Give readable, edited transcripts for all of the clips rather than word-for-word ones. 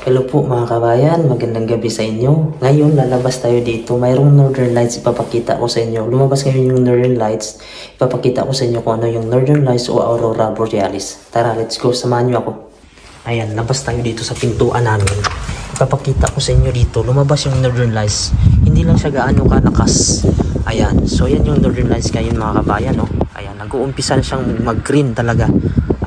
Hello po mga kabayan, magandang gabi sa inyo. Ngayon lalabas tayo dito, mayroong Northern Lights ipapakita ko sa inyo. Lumabas ngayon yung Northern Lights, ipapakita ko sa inyo kung ano yung Northern Lights o Aurora Borealis. Tara, let's go, samahan nyo ako. Ayan, labas tayo dito sa pintuan namin. Ipapakita ko sa inyo dito, lumabas yung Northern Lights. Hindi lang siya gaano kalakas. Ayan, so yan yung Northern Lights ngayon mga kabayan. No? Ayan, nag-uumpisa na siyang mag-green talaga.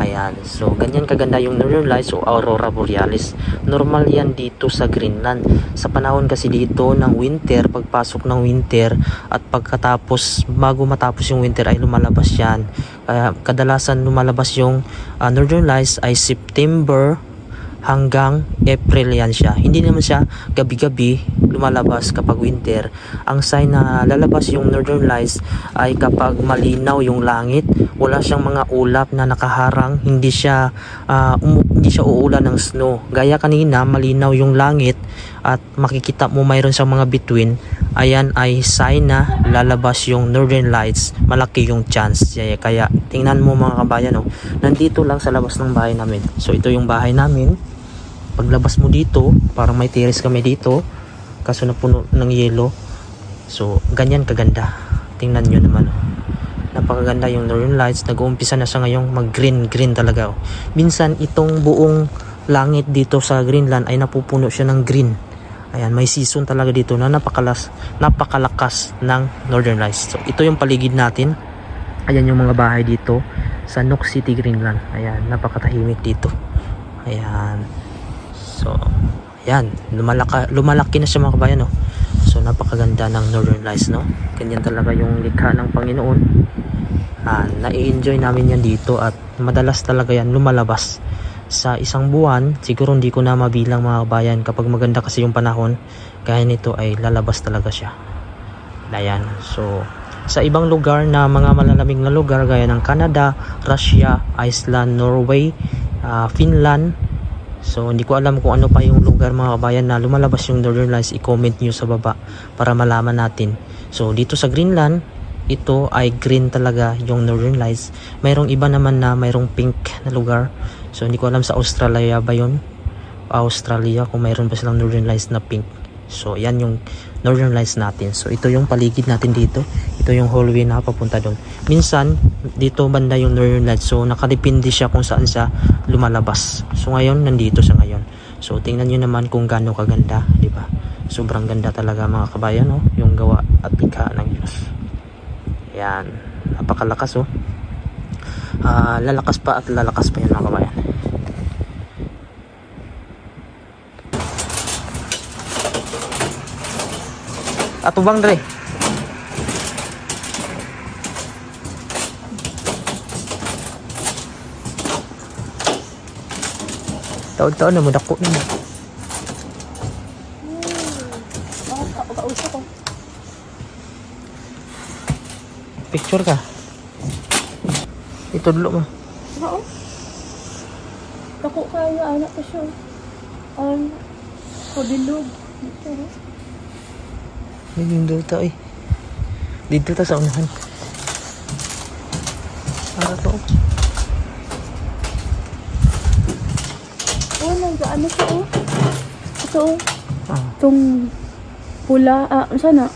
Ayan, so ganyan kaganda yung Northern Lights o Aurora Borealis. Normal yan dito sa Greenland. Sa panahon kasi dito ng winter, pagpasok ng winter at pagkatapos, bago matapos yung winter ay lumalabas yan. Kadalasan lumalabas yung Northern Lights ay September hanggang April yan siya. Hindi naman siya gabi-gabi lumalabas kapag winter. Ang sign na lalabas yung Northern Lights ay kapag malinaw yung langit, wala siyang mga ulap na nakaharang, hindi siya uulan ng snow. Gaya kanina, malinaw yung langit at makikita mo mayroon siyang mga bituin. Ayan ay sign na lalabas yung Northern Lights. Malaki yung chance. Kaya tingnan mo mga kabayan, nandito lang sa labas ng bahay namin. So ito yung bahay namin. Paglabas mo dito, parang may terrace kami dito, kaso napuno ng yelo. So ganyan kaganda. Tingnan nyo naman. Napakaganda yung Northern Lights. Nag-uumpisa na siya ngayong mag-green talaga. Minsan itong buong langit dito sa Greenland ay napupuno siya ng green. Ayan, may season talaga dito na napakalakas ng Northern Lights. So ito yung paligid natin. Ayan yung mga bahay dito sa Nuuk City, Greenland. Ayan, napakatahimik dito. Ayan. So, ayan, lumalaki na siya mga kabayan, no? So, napakaganda ng Northern Lights, no? Ganyan talaga yung likha ng Panginoon. Nai-enjoy namin yan dito at madalas talaga yan lumalabas. Sa isang buwan, siguro hindi ko na mabilang mga kabayan kapag maganda kasi yung panahon. Kaya nito ay lalabas talaga siya. Ayan, so sa ibang lugar na mga malalamig na lugar gaya ng Canada, Russia, Iceland, Norway, Finland. So hindi ko alam kung ano pa yung lugar mga kabayan na lumalabas yung Northern Lights. I-comment nyo sa baba para malaman natin. So dito sa Greenland, ito ay green talaga yung Northern Lights. Mayroong iba naman na mayroong pink na lugar. So hindi ko alam sa Australia ba yun, Australia, kung mayroon pa silang Northern Lights na pink. So yan yung Northern Lights natin. So ito yung paligid natin dito. Ito yung hallway na papunta doon. Minsan dito banda yung Northern Lights. So nakadepende siya kung saan siya lumalabas. So ngayon nandito siya ngayon. So tingnan niyo naman kung gaano kaganda, di ba? Sobrang ganda talaga mga kabayan, no? Yung gawa at likha ng Diyos. Yan, napakalakas, oh. Lalakas pa at lalakas pa yan mga kabayan. Ato bang dre? Taon-taon na mo dako na. Picture ka? Ito dulu mo. Oo. Dako kaya anak ko siya. Kabilog. Dito ta eh. Dito ta sa unahan. Para to. Oh, nag-ano siya, oh. Ito, oh. Itong pula, sana.